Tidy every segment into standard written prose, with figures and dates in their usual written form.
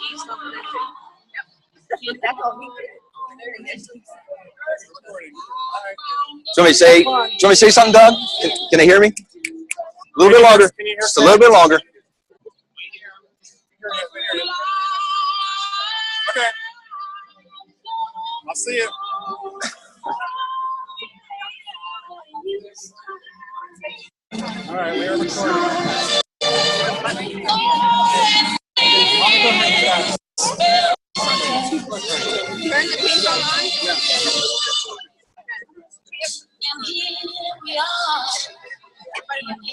Do you want me to say something, Doug? Can they hear me? A little bit longer. Just a little bit longer. Okay. I'll see you. All right, we are recording. Turn the pink on.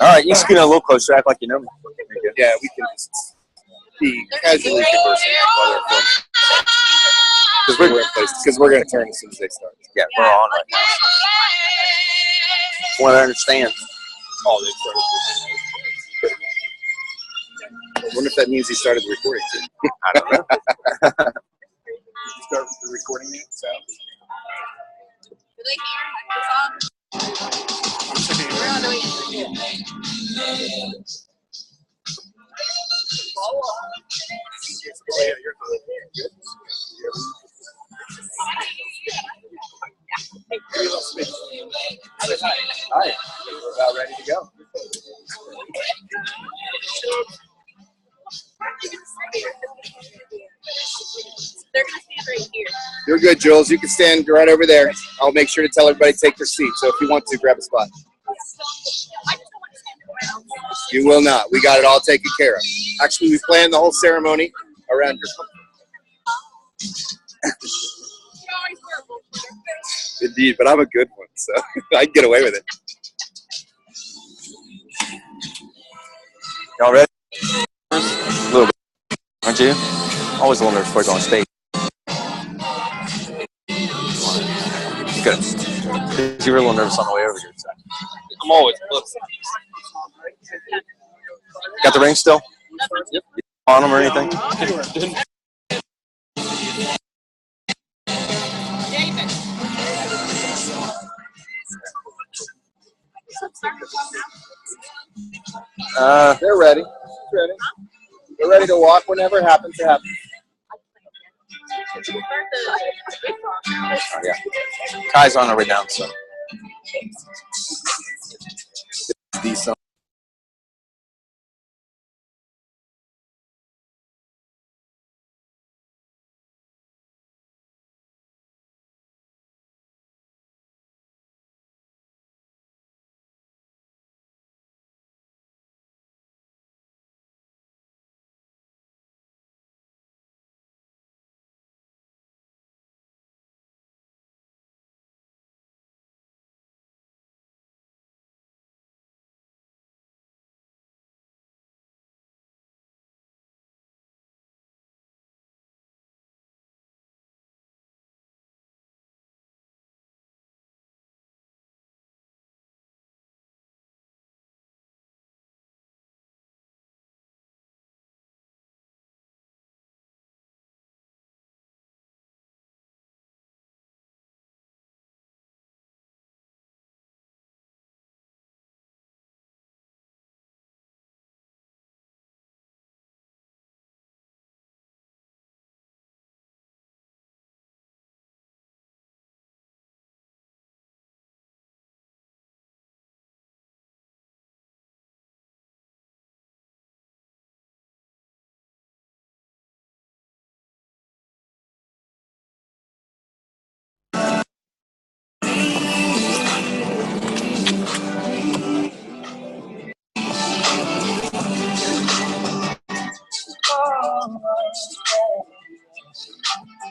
All right, you can scoot a little closer, act like you know me. Yeah, we can just be casually conversing while they're filming. Because we're going to turn as soon as they start. Yeah, we're on right now. Want to understand. Oh, they started. I wonder if that means he started the recording too. I don't know. Did you start the recording yet? So. Do they hear the song? We're on the way. Oh, yeah, you're good. Hi. We're about ready to go. They're gonna stand right here. You're good, Jules. You can stand right over there. I'll make sure to tell everybody to take their seat. So if you want to, grab a spot. You will not. We got it all taken care of. Actually, we planned the whole ceremony around your. Indeed, but I'm a good one, so I can get away with it. Y'all ready? A little bit. Aren't you? Always a little nervous before I go on stage. Good. You were a little nervous on the way over here. So. I'm always close. Got the ring still? Yep. On them or anything? They're ready. They're ready to walk whenever it happens to happen. Yeah. Kai's on her way down, so. Decent.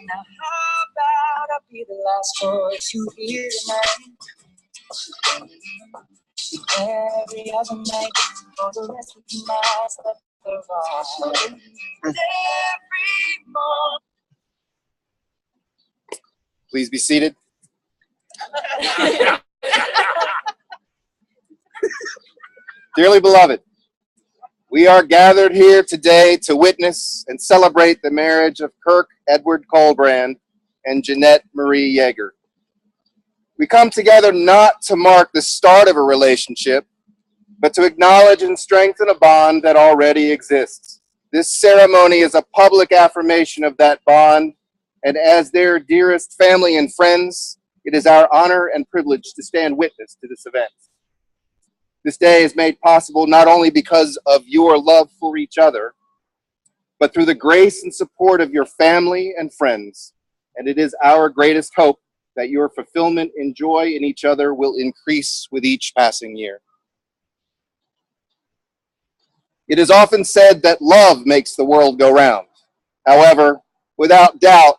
Now how about I be the last voice you hear tonight? Every other night for the rest of the nights that they're on. Every morning. Please be seated. Dearly beloved, we are gathered here today to witness and celebrate the marriage of Kirk Edward Colbrand and Jeanette Marie Yeager. We come together not to mark the start of a relationship, but to acknowledge and strengthen a bond that already exists. This ceremony is a public affirmation of that bond, and as their dearest family and friends, it is our honor and privilege to stand witness to this event. This day is made possible not only because of your love for each other, but through the grace and support of your family and friends. And it is our greatest hope that your fulfillment and joy in each other will increase with each passing year. It is often said that love makes the world go round. However, without doubt,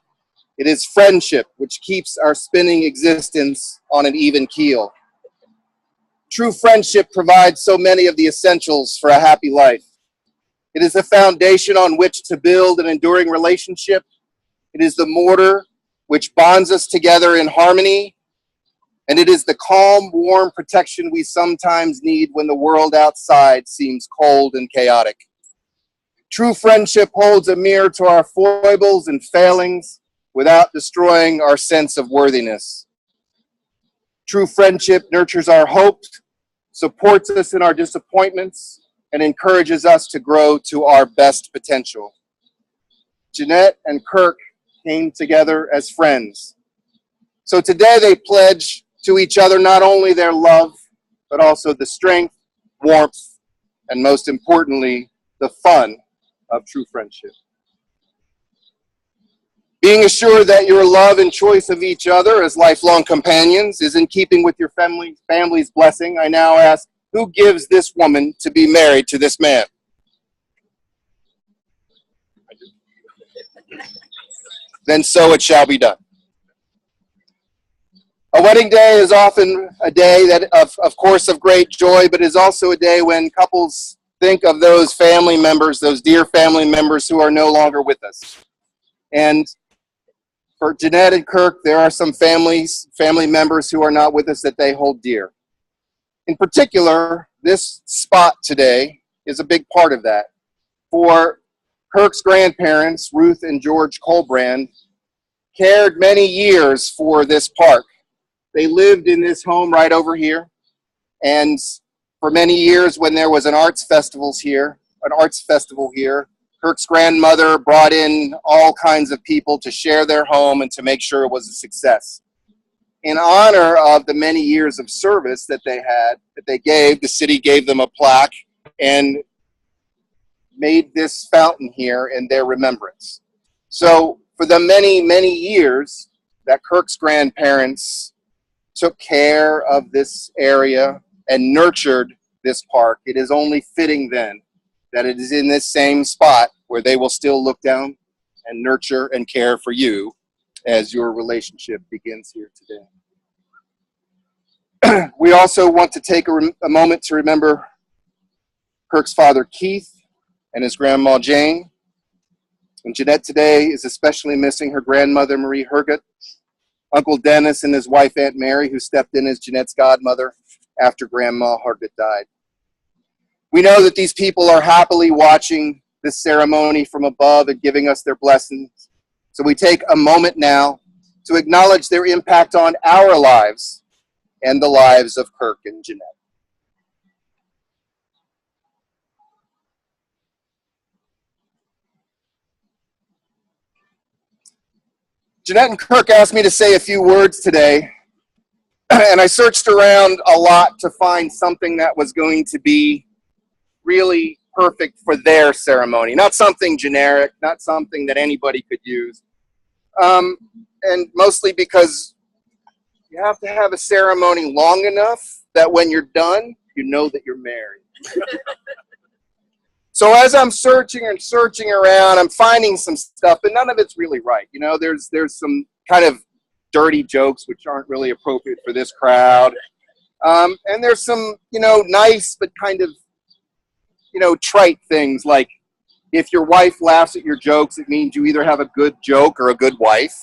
it is friendship which keeps our spinning existence on an even keel. True friendship provides so many of the essentials for a happy life. It is the foundation on which to build an enduring relationship. It is the mortar which bonds us together in harmony. And it is the calm, warm protection we sometimes need when the world outside seems cold and chaotic. True friendship holds a mirror to our foibles and failings without destroying our sense of worthiness. True friendship nurtures our hopes, supports us in our disappointments, and encourages us to grow to our best potential. Jeanette and Kirk came together as friends. So today they pledge to each other not only their love, but also the strength, warmth, and most importantly, the fun of true friendship. Being assured that your love and choice of each other as lifelong companions is in keeping with your family's blessing, I now ask, who gives this woman to be married to this man? Then so it shall be done. A wedding day is often a day that, of course, of great joy, but is also a day when couples think of those family members, those dear family members who are no longer with us. And for Jeanette and Kirk, there are some family members who are not with us that they hold dear. In particular, this spot today is a big part of that. For Kirk's grandparents, Ruth and George Colbrand, cared many years for this park. They lived in this home right over here, and for many years when there was an arts festival here, Kirk's grandmother brought in all kinds of people to share their home and to make sure it was a success. In honor of the many years of service that they gave, the city gave them a plaque and made this fountain here in their remembrance. So for the many, many years that Kirk's grandparents took care of this area and nurtured this park, it is only fitting then that it is in this same spot where they will still look down and nurture and care for you as your relationship begins here today. We also want to take a moment to remember Kirk's father, Keith, and his grandma, Jane. And Jeanette today is especially missing her grandmother, Marie Hergut, Uncle Dennis and his wife, Aunt Mary, who stepped in as Jeanette's godmother after Grandma Hergut died. We know that these people are happily watching this ceremony from above and giving us their blessings. So we take a moment now to acknowledge their impact on our lives and the lives of Kirk and Jeanette. Jeanette and Kirk asked me to say a few words today, and I searched around a lot to find something that was going to be really perfect for their ceremony. Not something generic, not something that anybody could use. And mostly because you have to have a ceremony long enough that when you're done, you know that you're married. So as I'm searching around, I'm finding some stuff, but none of it's really right. You know, there's some kind of dirty jokes which aren't really appropriate for this crowd. And there's some, nice but kind of, trite things like if your wife laughs at your jokes, it means you either have a good joke or a good wife.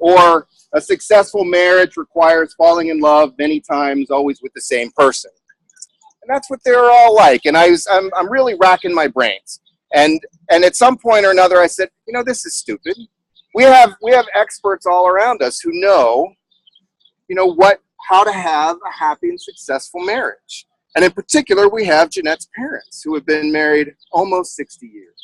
Or a successful marriage requires falling in love many times, always with the same person. And that's what they're all like. And I'm really racking my brains. And at some point or another, I said, this is stupid. We have experts all around us who know, how to have a happy and successful marriage. And in particular, we have Jeanette's parents, who have been married almost 60 years.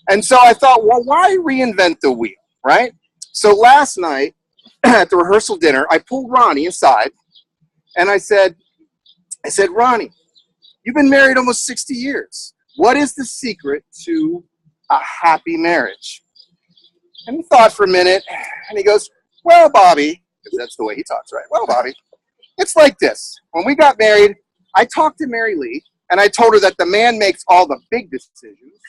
And so I thought, well, why reinvent the wheel, right? So last night at the rehearsal dinner, I pulled Ronnie aside and I said, Ronnie, you've been married almost 60 years. What is the secret to a happy marriage? And he thought for a minute and he goes, well, Bobby, because that's the way he talks, right? Well, Bobby, it's like this. When we got married, I talked to Mary Lee and I told her that the man makes all the big decisions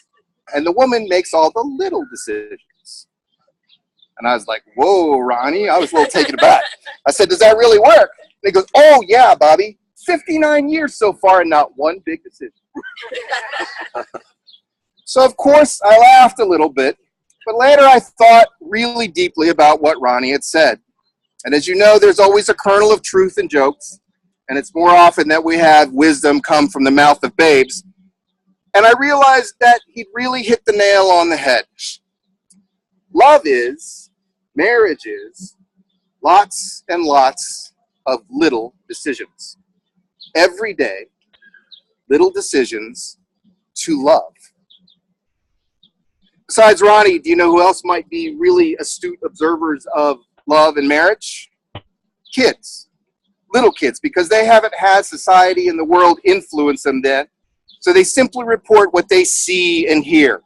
and the woman makes all the little decisions. And I was like, whoa, Ronnie. I was a little taken aback. I said, does that really work? And he goes, oh, yeah, Bobby. 59 years so far and not one big decision. So, of course, I laughed a little bit. But later I thought really deeply about what Ronnie had said. And as you know, there's always a kernel of truth in jokes. And it's more often that we have wisdom come from the mouth of babes. And I realized that he'd really hit the nail on the head. Love is, marriage is, lots and lots of little decisions. Every day, little decisions to love. Besides Ronnie, do you know who else might be really astute observers of love and marriage? Kids. Little kids, because they haven't had society and the world influence them then. So they simply report what they see and hear.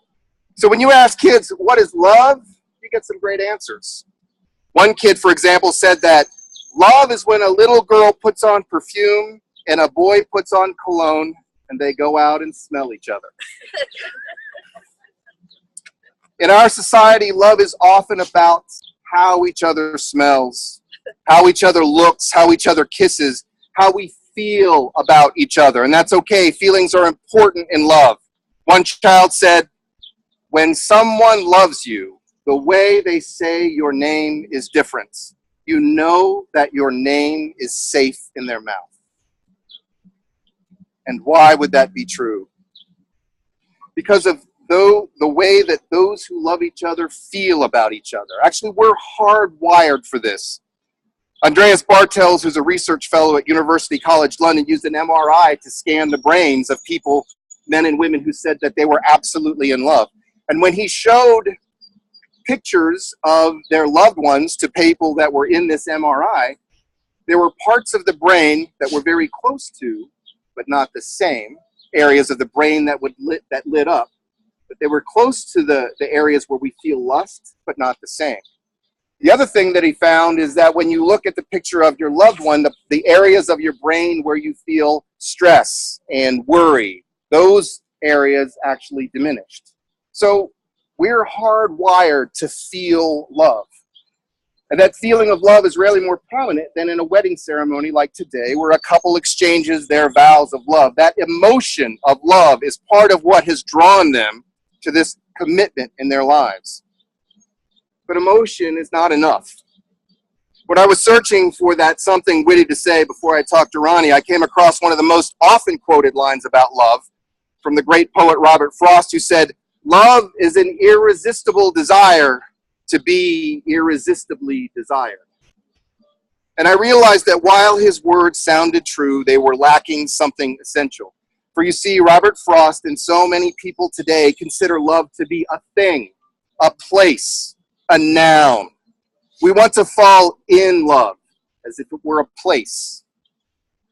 So when you ask kids, what is love? You get some great answers. One kid, for example, said that love is when a little girl puts on perfume and a boy puts on cologne and they go out and smell each other. In our society, love is often about how each other smells, how each other looks, how each other kisses, how we feel about each other. And that's okay. Feelings are important in love. One child said, when someone loves you, the way they say your name is different. You know that your name is safe in their mouth. And why would that be true? Because of the way that those who love each other feel about each other. Actually, we're hardwired for this. Andreas Bartels, who's a research fellow at University College London, used an MRI to scan the brains of people, men and women, who said that they were absolutely in love. And when he showed pictures of their loved ones to people that were in this MRI, there were parts of the brain that were very close to, but not the same, areas of the brain that lit up. But they were close to the areas where we feel lust, but not the same. The other thing that he found is that when you look at the picture of your loved one, the areas of your brain where you feel stress and worry, those areas actually diminished. So we're hardwired to feel love. And that feeling of love is rarely more prominent than in a wedding ceremony like today, where a couple exchanges their vows of love. That emotion of love is part of what has drawn them to this commitment in their lives. But emotion is not enough. When I was searching for that something witty to say before I talked to Ronnie, I came across one of the most often quoted lines about love from the great poet Robert Frost, who said, "Love is an irresistible desire to be irresistibly desired." And I realized that while his words sounded true, they were lacking something essential. For you see, Robert Frost and so many people today consider love to be a thing, a place, a noun. We want to fall in love as if it were a place.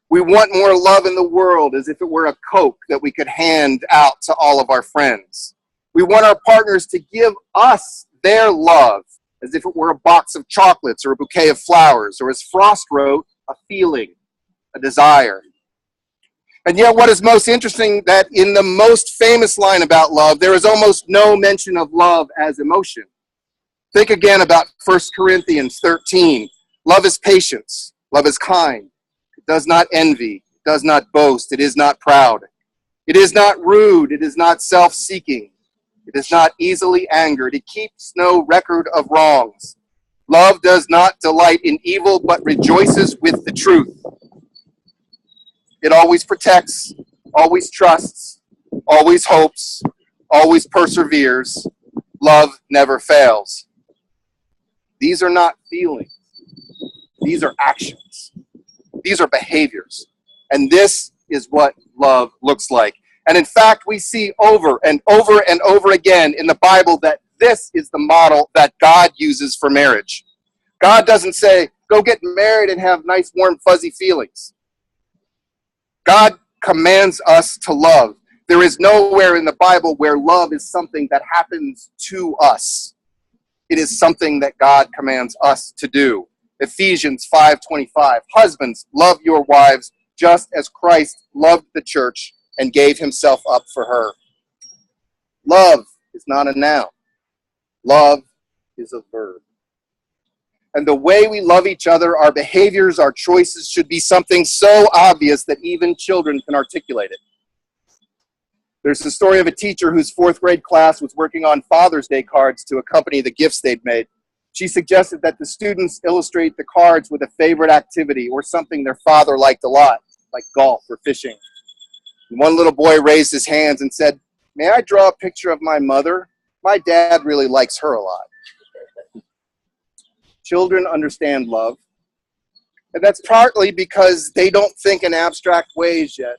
We want more love in the world as if it were a Coke that we could hand out to all of our friends. We want our partners to give us their love as if it were a box of chocolates or a bouquet of flowers, or as Frost wrote, a feeling, a desire. And yet what is most interesting, that in the most famous line about love, there is almost no mention of love as emotion. Think again about 1 Corinthians 13. Love is patience. Love is kind. It does not envy. It does not boast. It is not proud. It is not rude. It is not self-seeking. It is not easily angered. It keeps no record of wrongs. Love does not delight in evil, but rejoices with the truth. It always protects, always trusts, always hopes, always perseveres. Love never fails. These are not feelings. These are actions. These are behaviors. And this is what love looks like. And in fact, we see over and over and over again in the Bible that this is the model that God uses for marriage. God doesn't say, go get married and have nice, warm, fuzzy feelings. God commands us to love. There is nowhere in the Bible where love is something that happens to us. It is something that God commands us to do. Ephesians 5:25, husbands, love your wives just as Christ loved the church and gave himself up for her. Love is not a noun. Love is a verb. And the way we love each other, our behaviors, our choices should be something so obvious that even children can articulate it. There's the story of a teacher whose fourth grade class was working on Father's Day cards to accompany the gifts they'd made. She suggested that the students illustrate the cards with a favorite activity or something their father liked a lot, like golf or fishing. And one little boy raised his hands and said, "May I draw a picture of my mother? My dad really likes her a lot." Children understand love, and that's partly because they don't think in abstract ways yet.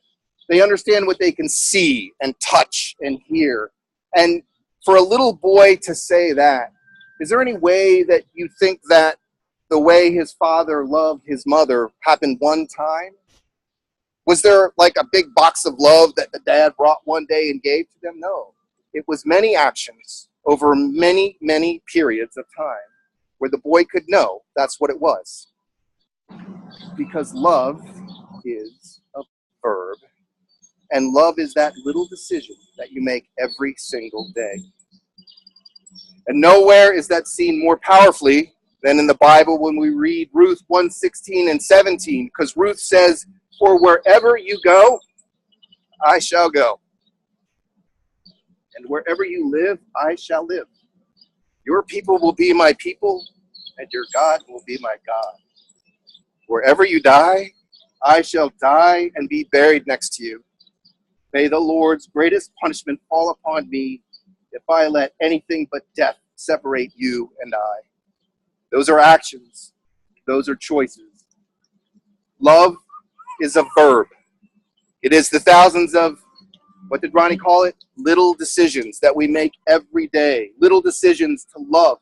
They understand what they can see and touch and hear. And for a little boy to say that, is there any way that you think that the way his father loved his mother happened one time? Was there like a big box of love that the dad brought one day and gave to them? No. It was many actions over many, many periods of time where the boy could know that's what it was. Because love is a verb, and love is that little decision that you make every single day. And nowhere is that seen more powerfully than in the Bible when we read Ruth 1:16 and 17, because Ruth says, "For wherever you go, I shall go. And wherever you live, I shall live. Your people will be my people, and your God will be my God. Wherever you die, I shall die and be buried next to you. May the Lord's greatest punishment fall upon me if I let anything but death separate you and I." Those are actions. Those are choices. Love is a verb. It is the thousands of, what did Ronnie call it? Little decisions that we make every day. Little decisions to love.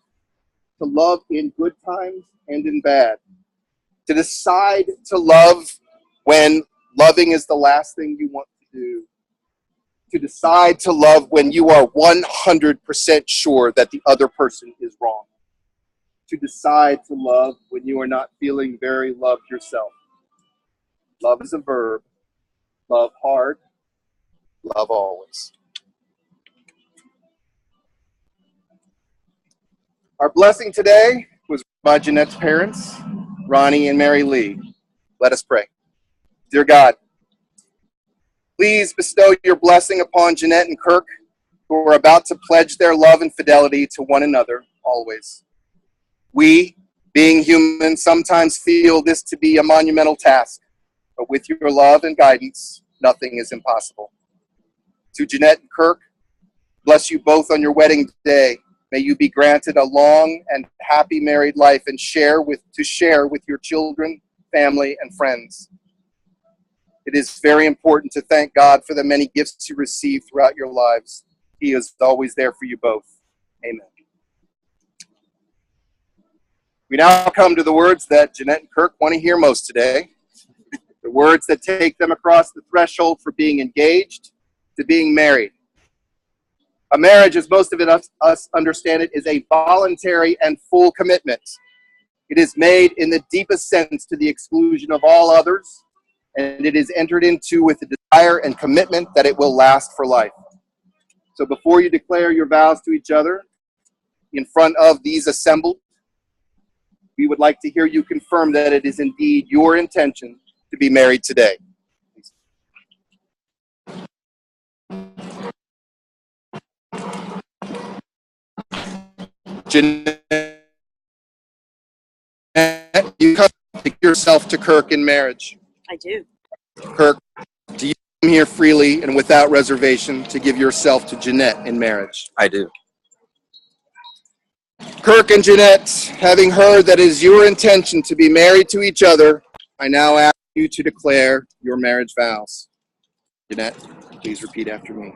To love in good times and in bad. To decide to love when loving is the last thing you want to do. To decide to love when you are 100% sure that the other person is wrong. To decide to love when you are not feeling very loved yourself. Love is a verb. Love hard. Love always. Our blessing today was by Jeanette's parents, Ronnie and Mary Lee. Let us pray. Dear God, please bestow your blessing upon Jeanette and Kirk, who are about to pledge their love and fidelity to one another always. We, being human, sometimes feel this to be a monumental task, but with your love and guidance, nothing is impossible. To Jeanette and Kirk, bless you both on your wedding day. May you be granted a long and happy married life and share with your children, family, and friends. It is very important to thank God for the many gifts you receive throughout your lives. He is always there for you both. Amen. We now come to the words that Jeanette and Kirk want to hear most today. The words that take them across the threshold for being engaged to being married. A marriage, as most of us understand it, is a voluntary and full commitment. It is made in the deepest sense to the exclusion of all others, and it is entered into with the desire and commitment that it will last for life. So before you declare your vows to each other in front of these assembled, we would like to hear you confirm that it is indeed your intention to be married today. Jeanette, you come yourself to Kirk in marriage. I do. Kirk, do you come here freely and without reservation to give yourself to Jeanette in marriage? I do. Kirk and Jeanette, having heard that it is your intention to be married to each other, I now ask you to declare your marriage vows. Jeanette, please repeat after me.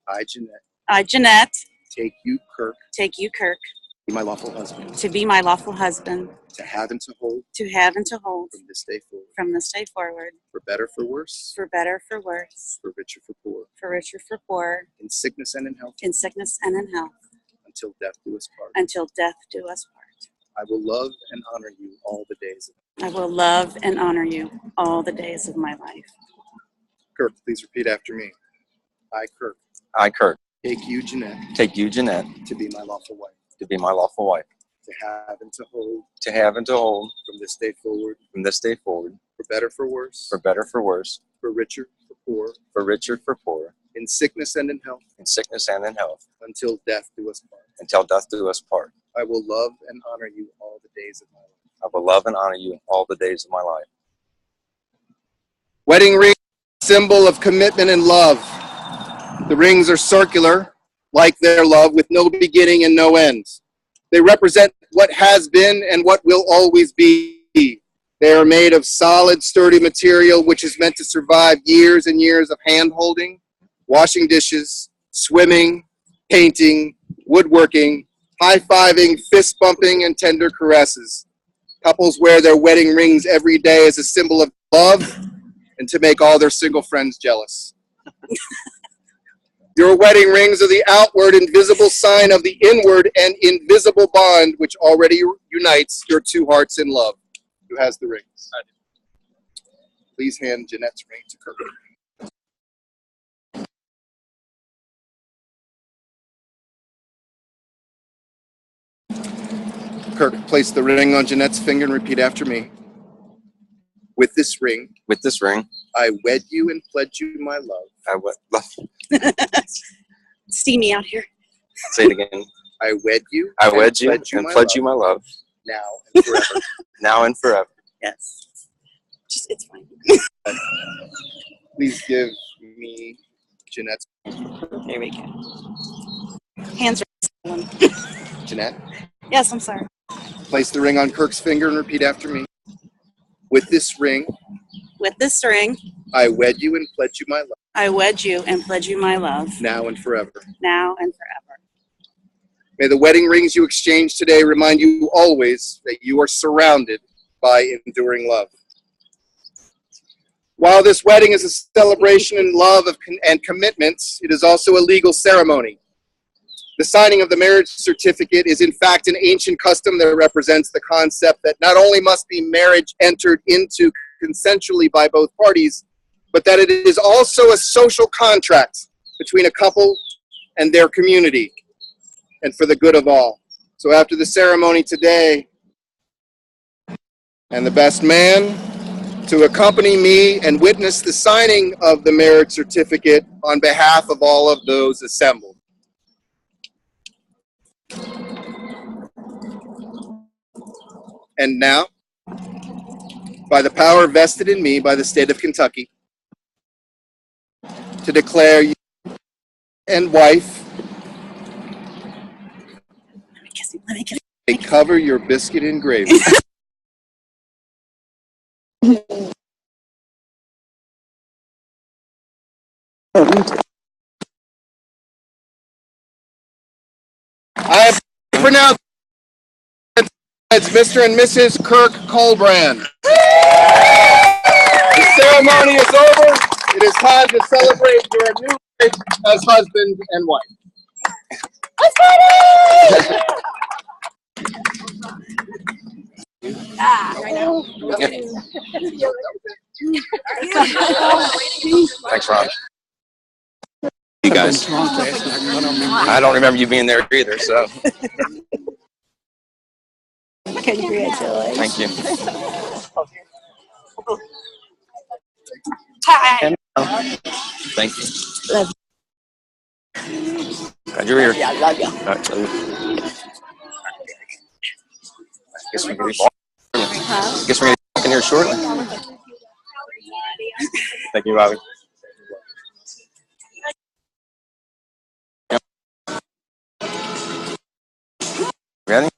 I, Jeanette, I, Jeanette, take you, Kirk, take you, Kirk, be my lawful husband, to be my lawful husband, to have and to hold from this day forward, for better, for worse, better, for worse, for richer, for poor, for richer, for poor, in sickness and in health, in sickness and in health, until death do us part. until death do us part. I will love and honor you all the days of I will love and honor you all the days of my life. Kirk, please repeat after me. I, Kirk, I, Kirk, take you, Jeanette, take you, Jeanette, to be my lawful wife, to be my lawful wife, to have and to hold from this day forward, for better, for worse, for better, for worse, for richer, for poor, for richer, for poor, in sickness and in health, until death do us part. until death do us part. I will love and honor you all the days of my life. I will love and honor you all the days of my life. Wedding ring, symbol of commitment and love. The rings are circular, like their love, with no beginning and no end. They represent what has been and what will always be. They are made of solid, sturdy material, which is meant to survive years and years of hand-holding, washing dishes, swimming, painting, woodworking, high-fiving, fist-bumping, and tender caresses. Couples wear their wedding rings every day as a symbol of love and to make all their single friends jealous. Your wedding rings are the outward and visible sign of the inward and invisible bond which already unites your two hearts in love. Who has the rings? I do. Please hand Jeanette's ring to Kirk. Kirk, place the ring on Jeanette's finger and repeat after me. With this ring, I wed you and pledge you my love. I wed. See me out here. Say it again. I wed you. I wed you and pledge you my love. Now and forever. Now and forever. Yes. It's fine. Please give me Jeanette's. There we go. Hands are Jeanette, Yes, I'm sorry. place the ring on Kirk's finger and repeat after me. With this ring, With this ring, I wed you and pledge you my love. I wed you and pledge you my love, Now and forever. now and forever. May the wedding rings you exchange today remind you always that you are surrounded by enduring love. While this wedding is a celebration in love and commitment, it is also a legal ceremony. The signing of the marriage certificate is in fact an ancient custom that represents the concept that not only must be marriage entered into consensually by both parties, but that it is also a social contract between a couple and their community, and for the good of all. So after the ceremony today, and the best man to accompany me and witness the signing of the marriage certificate on behalf of all of those assembled. And now, by the power vested in me by the state of Kentucky, to declare you and wife, Let me kiss they cover your biscuit in gravy. I have pronounced as Mr. and Mrs. Kirk Colbrand. The ceremony is over. It is time to celebrate your new life as husband and wife. Right now. Thanks, Ron. You guys. I don't remember you being there either, so Congratulations. thank you. Hi. Thank you. Love Glad you're here. you. I love you. All right, love you. Guess we're gonna be walking here shortly. Thank you, Bobby. Ready?